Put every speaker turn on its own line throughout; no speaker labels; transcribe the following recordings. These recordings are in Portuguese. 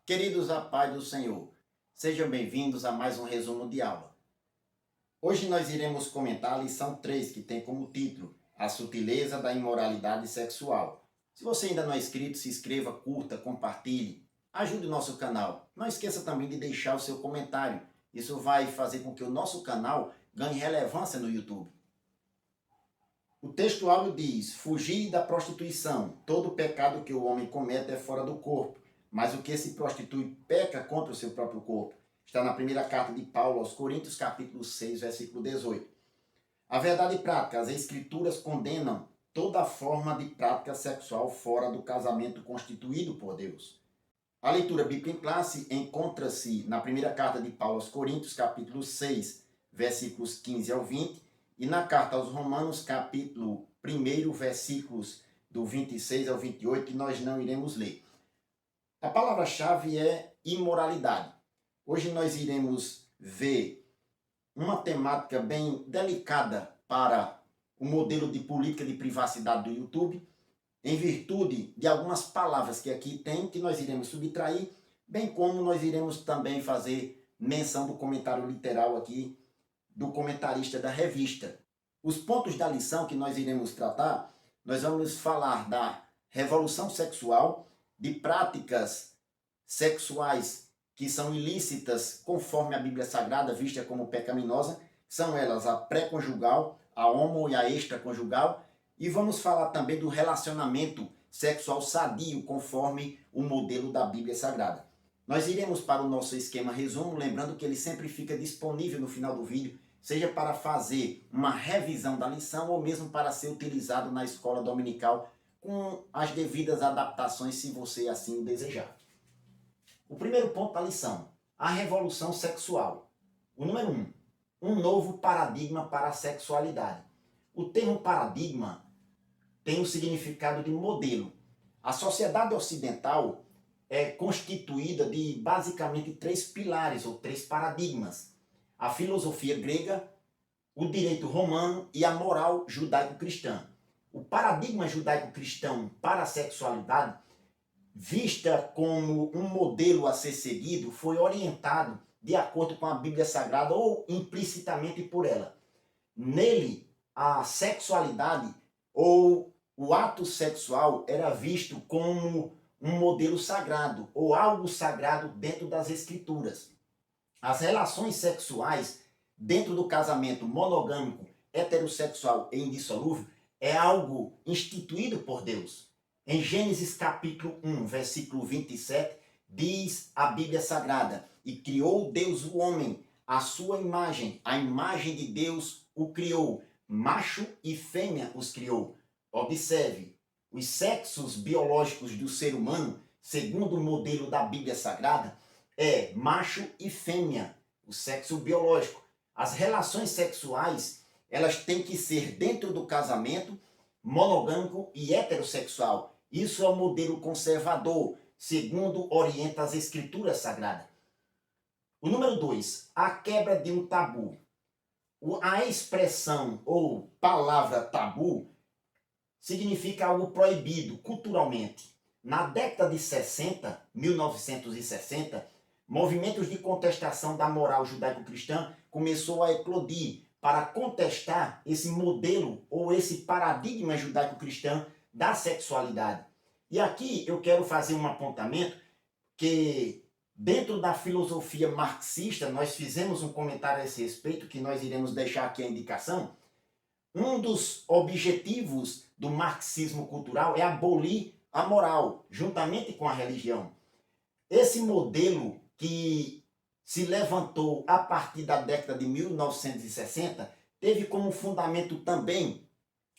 Queridos, a paz do Senhor, sejam bem-vindos a mais um resumo de aula. Hoje nós iremos comentar a lição 3, que tem como título A Sutileza da Imoralidade Sexual. Se você ainda não é inscrito, se inscreva, curta, compartilhe, ajude o nosso canal. Não esqueça também de deixar o seu comentário. Isso vai fazer com que o nosso canal ganhe relevância no YouTube. O texto áureo diz: fugir da prostituição. Todo pecado que o homem comete é fora do corpo, mas o que se prostitui peca contra o seu próprio corpo. Está na primeira carta de Paulo aos Coríntios, capítulo 6, versículo 18. A verdade prática, as escrituras condenam toda forma de prática sexual fora do casamento constituído por Deus. A leitura bíblica em classe encontra-se na primeira carta de Paulo aos Coríntios, capítulo 6, versículos 15 ao 20, e na carta aos Romanos, capítulo 1, versículos do 26 ao 28, que nós não iremos ler. A palavra-chave é imoralidade. Hoje nós iremos ver uma temática bem delicada para o modelo de política de privacidade do YouTube, em virtude de algumas palavras que aqui tem, que nós iremos subtrair, bem como nós iremos também fazer menção do comentário literal aqui do comentarista da revista. Os pontos da lição que nós iremos tratar, nós vamos falar da revolução sexual, de práticas sexuais que são ilícitas conforme a Bíblia Sagrada, vista como pecaminosa, são elas a pré-conjugal, a homo e a extraconjugal, e vamos falar também do relacionamento sexual sadio conforme o modelo da Bíblia Sagrada. Nós iremos para o nosso esquema resumo, lembrando que ele sempre fica disponível no final do vídeo, seja para fazer uma revisão da lição ou mesmo para ser utilizado na escola dominical com as devidas adaptações, se você assim o desejar. O primeiro ponto da lição, a revolução sexual. O número 1, um novo paradigma para a sexualidade. O termo paradigma tem o significado de modelo. A sociedade ocidental é constituída de basicamente 3 pilares ou 3 paradigmas: a filosofia grega, o direito romano e a moral judaico-cristã. O paradigma judaico-cristão para a sexualidade, vista como um modelo a ser seguido, foi orientado de acordo com a Bíblia Sagrada ou implicitamente por ela. Nele, a sexualidade ou o ato sexual era visto como um modelo sagrado ou algo sagrado dentro das Escrituras. As relações sexuais dentro do casamento monogâmico, heterossexual e indissolúvel é algo instituído por Deus. Em Gênesis capítulo 1, versículo 27, diz a Bíblia Sagrada: e criou Deus o homem, à sua imagem, a imagem de Deus o criou, macho e fêmea os criou. Observe, os sexos biológicos do ser humano, segundo o modelo da Bíblia Sagrada, é macho e fêmea, o sexo biológico. As relações sexuais, elas têm que ser dentro do casamento monogâmico e heterossexual. Isso é o modelo conservador, segundo orienta as Escrituras Sagradas. O número 2, a quebra de um tabu. A expressão ou palavra tabu significa algo proibido culturalmente. Na década de 60, 1960, movimentos de contestação da moral judaico-cristã começou a eclodir para contestar esse modelo ou esse paradigma judaico-cristão da sexualidade. E aqui eu quero fazer um apontamento que dentro da filosofia marxista, nós fizemos um comentário a esse respeito, que nós iremos deixar aqui a indicação. Um dos objetivos do marxismo cultural é abolir a moral, juntamente com a religião. Esse modelo que se levantou a partir da década de 1960 teve como fundamento também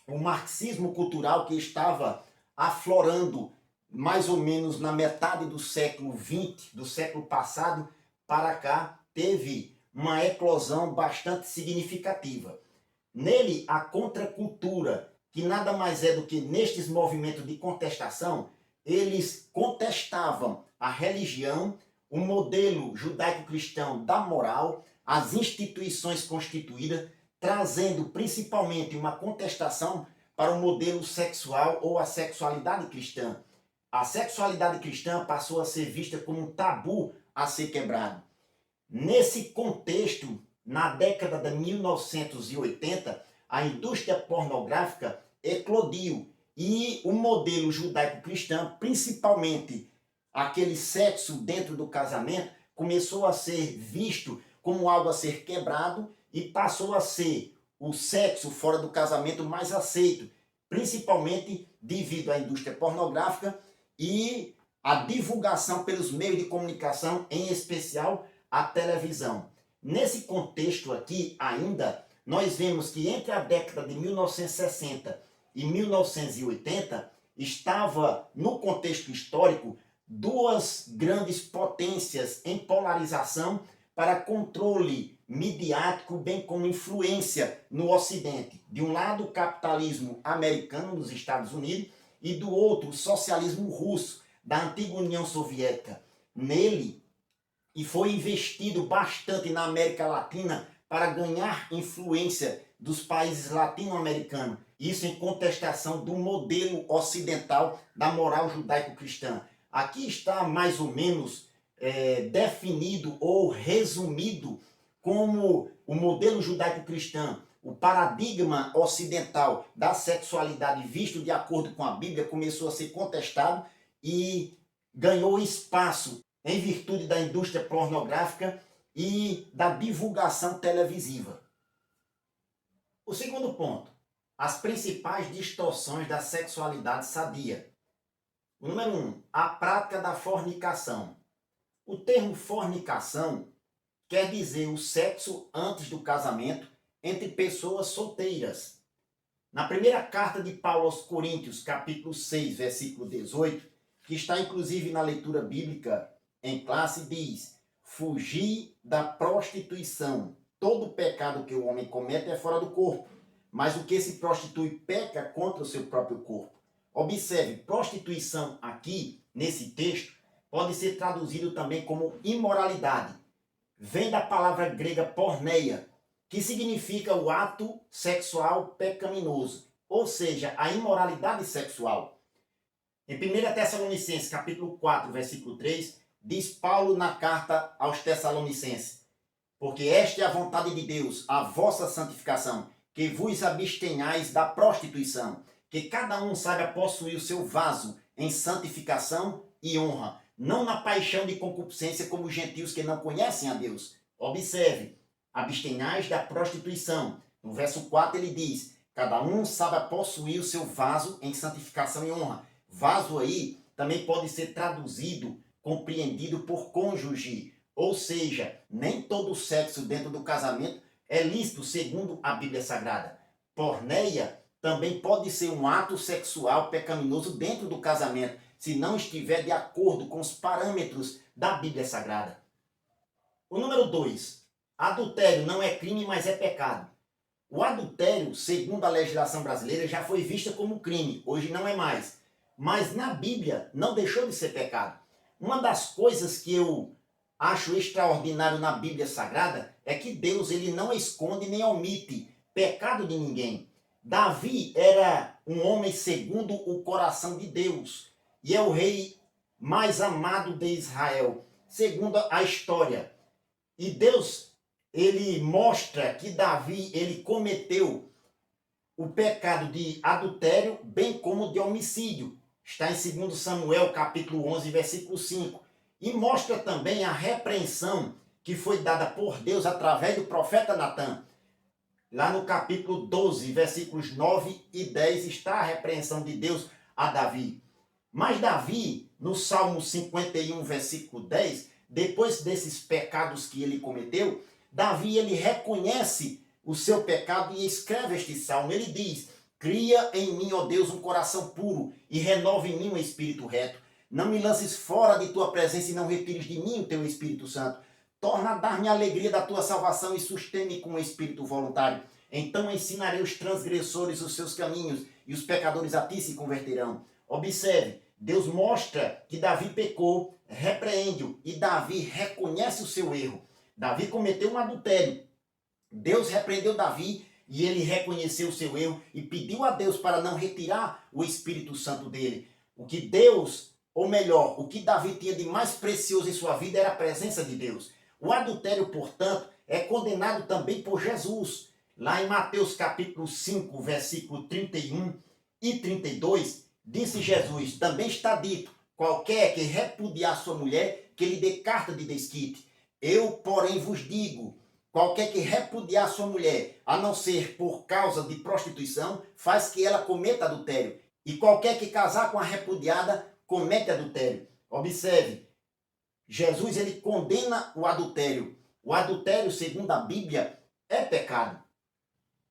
o marxismo cultural que estava aflorando mais ou menos na metade do século XX, do século passado para cá, teve uma eclosão bastante significativa. Nele, a contracultura, que nada mais é do que nestes movimentos de contestação, eles contestavam a religião, o modelo judaico-cristão da moral, as instituições constituídas, trazendo principalmente uma contestação para o modelo sexual ou a sexualidade cristã. a sexualidade cristã passou a ser vista como um tabu a ser quebrado. Nesse contexto, na década de 1980, a indústria pornográfica eclodiu e o modelo judaico-cristão, principalmente aquele sexo dentro do casamento, começou a ser visto como algo a ser quebrado e passou a ser o sexo fora do casamento mais aceito, principalmente devido à indústria pornográfica e à divulgação pelos meios de comunicação, em especial a televisão. Nesse contexto aqui ainda, nós vemos que entre a década de 1960 e 1980, estava no contexto histórico duas grandes potências em polarização para controle midiático, bem como influência no Ocidente. De um lado, o capitalismo americano nos Estados Unidos e do outro, o socialismo russo da antiga União Soviética. Nele, e foi investido bastante na América Latina para ganhar influência dos países latino-americanos. Isso em contestação do modelo ocidental da moral judaico-cristã. Aqui está mais ou menos definido ou resumido como o modelo judaico-cristão, o paradigma ocidental da sexualidade visto de acordo com a Bíblia começou a ser contestado e ganhou espaço em virtude da indústria pornográfica e da divulgação televisiva. O segundo ponto, as principais distorções da sexualidade sadia. O número 1, a prática da fornicação. O termo fornicação quer dizer o sexo antes do casamento entre pessoas solteiras. Na primeira carta de Paulo aos Coríntios, capítulo 6, versículo 18, que está inclusive na leitura bíblica em classe, diz: fugir da prostituição. Todo pecado que o homem comete é fora do corpo, mas o que se prostitui peca contra o seu próprio corpo. Observe, prostituição aqui, nesse texto, pode ser traduzido também como imoralidade. Vem da palavra grega porneia, que significa o ato sexual pecaminoso, ou seja, a imoralidade sexual. Em 1 Tessalonicenses, capítulo 4, versículo 3, diz Paulo na carta aos Tessalonicenses: porque esta é a vontade de Deus, a vossa santificação, que vos abstenhais da prostituição, que cada um saiba possuir o seu vaso em santificação e honra, não na paixão de concupiscência como os gentios que não conhecem a Deus. Observe, abstenhais da prostituição. No verso 4 ele diz, cada um saiba possuir o seu vaso em santificação e honra. Vaso aí também pode ser traduzido, compreendido por cônjuge, ou seja, nem todo sexo dentro do casamento é lícito segundo a Bíblia Sagrada. Porneia também pode ser um ato sexual pecaminoso dentro do casamento, se não estiver de acordo com os parâmetros da Bíblia Sagrada. O número 2. Adultério não é crime, mas é pecado. O adultério, segundo a legislação brasileira, já foi visto como crime, hoje não é mais. Mas na Bíblia não deixou de ser pecado. Uma das coisas que eu acho extraordinário na Bíblia Sagrada é que Deus ele não esconde nem omite pecado de ninguém. Davi era um homem segundo o coração de Deus e é o rei mais amado de Israel, segundo a história. E Deus, ele mostra que Davi, ele cometeu o pecado de adultério, bem como de homicídio. Está em 2 Samuel, capítulo 11, versículo 5. E mostra também a repreensão que foi dada por Deus através do profeta Natã. Lá no capítulo 12, versículos 9 e 10, está a repreensão de Deus a Davi. Mas Davi, no Salmo 51, versículo 10, depois desses pecados que ele cometeu, Davi ele reconhece o seu pecado e escreve este salmo. Ele diz: cria em mim, ó Deus, um coração puro e renova em mim um espírito reto. Não me lances fora de tua presença e não retires de mim o teu Espírito Santo. Torna a dar-me a alegria da tua salvação e sustém-me com um espírito voluntário. Então ensinarei os transgressores os seus caminhos e os pecadores a ti se converterão. Observe, Deus mostra que Davi pecou, repreende-o e Davi reconhece o seu erro. Davi cometeu um adultério. Deus repreendeu Davi e ele reconheceu o seu erro e pediu a Deus para não retirar o Espírito Santo dele. O que Deus ou melhor, o que Davi tinha de mais precioso em sua vida era a presença de Deus. O adultério, portanto, é condenado também por Jesus. Lá em Mateus capítulo 5, versículo 31 e 32, disse Jesus, também está dito, qualquer que repudiar sua mulher, que lhe dê carta de desquite. Eu, porém, vos digo, qualquer que repudiar sua mulher, a não ser por causa de prostituição, faz que ela cometa adultério. E qualquer que casar com a repudiada, comete adultério. Observe, Jesus ele condena o adultério. O adultério, segundo a Bíblia, é pecado.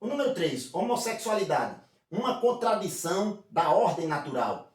O número 3, homossexualidade. Uma contradição da ordem natural.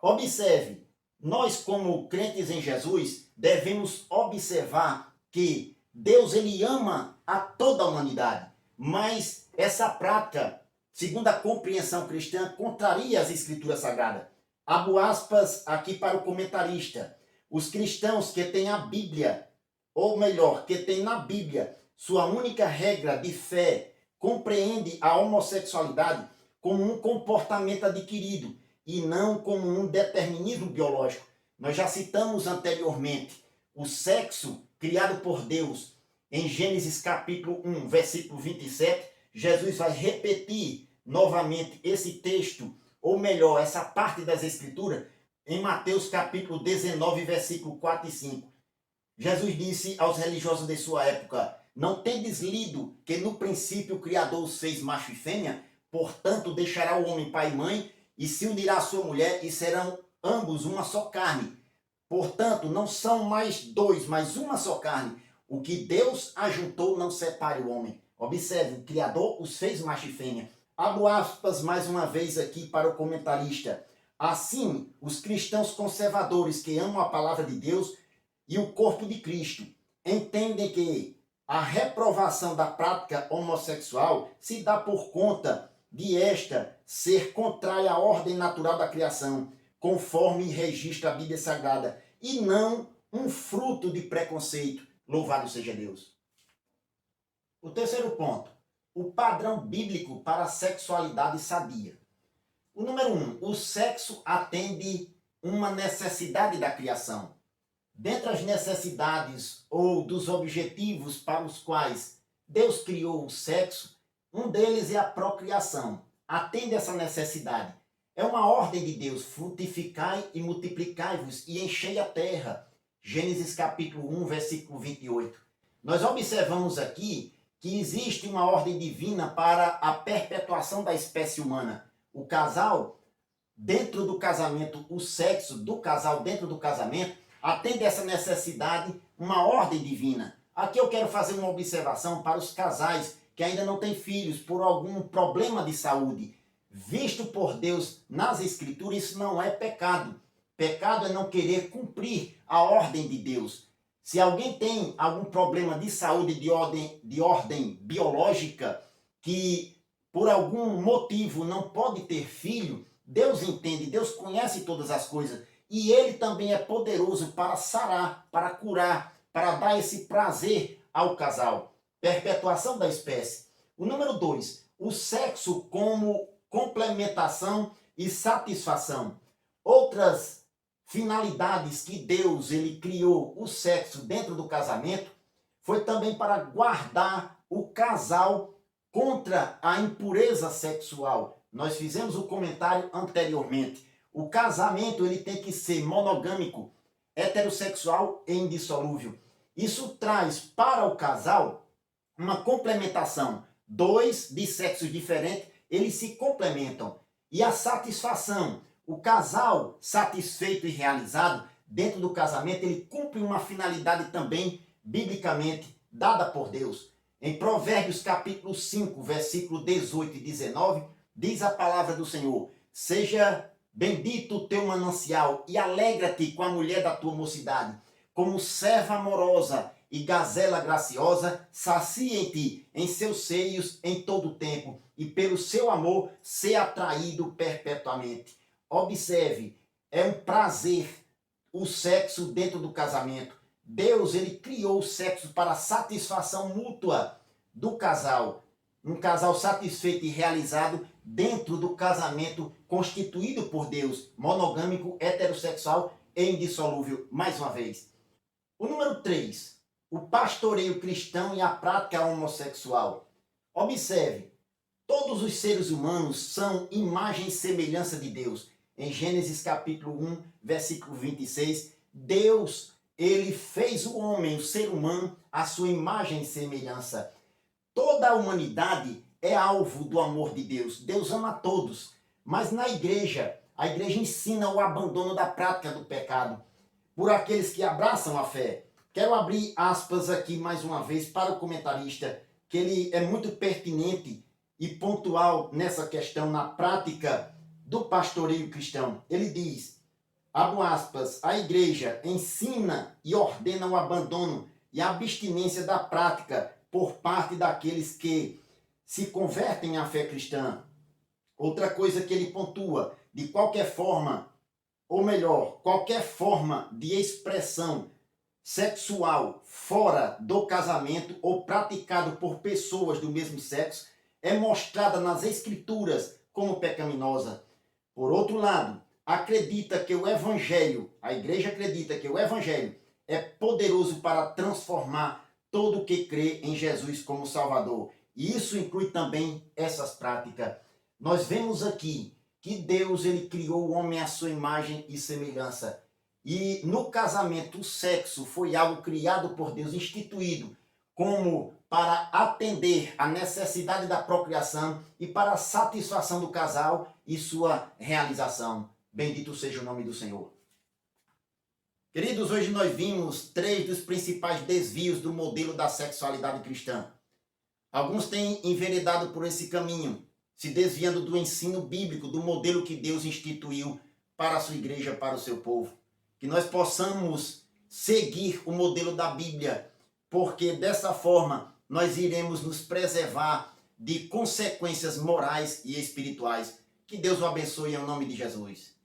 Observe, nós como crentes em Jesus, devemos observar que Deus ele ama a toda a humanidade, mas essa prática, segundo a compreensão cristã, contraria as escrituras sagradas. Abro aspas aqui para o comentarista. Os cristãos que têm a Bíblia, ou melhor, que têm na Bíblia sua única regra de fé, compreende a homossexualidade como um comportamento adquirido e não como um determinismo biológico. Nós já citamos anteriormente o sexo criado por Deus em Gênesis capítulo 1, versículo 27. Jesus vai repetir novamente esse texto, ou melhor, essa parte das Escrituras, em Mateus capítulo 19, versículo 4 e 5. Jesus disse aos religiosos de sua época, não tendes lido que no princípio o Criador os fez macho e fêmea? Portanto, deixará o homem pai e mãe e se unirá à sua mulher e serão ambos uma só carne. Portanto, não são mais dois, mas uma só carne. O que Deus ajuntou não separe o homem. Observe, o Criador os fez macho e fêmea. Abro aspas mais uma vez aqui para o comentarista. Assim, os cristãos conservadores que amam a palavra de Deus e o corpo de Cristo entendem que a reprovação da prática homossexual se dá por conta de esta ser contrária à ordem natural da criação, conforme registra a Bíblia Sagrada, e não um fruto de preconceito. Louvado seja Deus. O terceiro ponto, o padrão bíblico para a sexualidade sadia. O número 1, o sexo atende uma necessidade da criação. Dentre as necessidades ou dos objetivos para os quais Deus criou o sexo, um deles é a procriação. Atende essa necessidade. É uma ordem de Deus, frutificai e multiplicai-vos e enchei a terra. Gênesis capítulo 1, versículo 28. Nós observamos aqui que existe uma ordem divina para a perpetuação da espécie humana. O casal, dentro do casamento, o sexo do casal dentro do casamento, atende essa necessidade, uma ordem divina. Aqui eu quero fazer uma observação para os casais que ainda não têm filhos por algum problema de saúde. Visto por Deus nas Escrituras, isso não é pecado. Pecado é não querer cumprir a ordem de Deus. Se alguém tem algum problema de saúde de ordem biológica, que por algum motivo não pode ter filho, Deus entende, Deus conhece todas as coisas. E Ele também é poderoso para sarar, para curar, para dar esse prazer ao casal. Perpetuação da espécie. O número 2, o sexo como complementação e satisfação. Outras finalidades que Deus ele criou o sexo dentro do casamento foi também para guardar o casal contra a impureza sexual. Nós fizemos o comentário anteriormente. O casamento ele tem que ser monogâmico, heterossexual e indissolúvel. Isso traz para o casal uma complementação. Dois de sexos diferentes, eles se complementam. E a satisfação. O casal satisfeito e realizado dentro do casamento, ele cumpre uma finalidade também biblicamente dada por Deus. Em Provérbios capítulo 5, versículo 18 e 19, diz a palavra do Senhor: seja bendito o teu manancial e alegra-te com a mulher da tua mocidade. Como serva amorosa e gazela graciosa, sacia-te em seus seios em todo o tempo, e pelo seu amor ser atraído perpetuamente. Observe, é um prazer o sexo dentro do casamento. Deus ele criou o sexo para a satisfação mútua do casal. Um casal satisfeito e realizado dentro do casamento constituído por Deus, monogâmico, heterossexual e indissolúvel, mais uma vez. O número 3, o pastoreio cristão e a prática homossexual. Observe, todos os seres humanos são imagem e semelhança de Deus. Em Gênesis capítulo 1, versículo 26, Deus, ele fez o homem, o ser humano, à sua imagem e semelhança. Toda a humanidade é alvo do amor de Deus. Deus ama a todos. Mas na igreja, a igreja ensina o abandono da prática do pecado por aqueles que abraçam a fé. Quero abrir aspas aqui mais uma vez para o comentarista, que ele é muito pertinente e pontual nessa questão, na prática do pastoreio cristão. Ele diz, abro aspas, a igreja ensina e ordena o abandono e a abstinência da prática por parte daqueles que se convertem à fé cristã. Outra coisa que ele pontua, de qualquer forma, ou melhor, qualquer forma de expressão sexual fora do casamento ou praticado por pessoas do mesmo sexo é mostrada nas escrituras como pecaminosa. Por outro lado, acredita que o evangelho, a igreja acredita que o evangelho é poderoso para transformar todo o que crê em Jesus como Salvador. E isso inclui também essas práticas. Nós vemos aqui que Deus, ele criou o homem à sua imagem e semelhança. E no casamento, o sexo foi algo criado por Deus, instituído como para atender à necessidade da procriação e para a satisfação do casal e sua realização. Bendito seja o nome do Senhor. Queridos, hoje nós vimos 3 dos principais desvios do modelo da sexualidade cristã. Alguns têm enveredado por esse caminho, se desviando do ensino bíblico, do modelo que Deus instituiu para a sua igreja, para o seu povo. Que nós possamos seguir o modelo da Bíblia, porque dessa forma nós iremos nos preservar de consequências morais e espirituais. Que Deus o abençoe em nome de Jesus.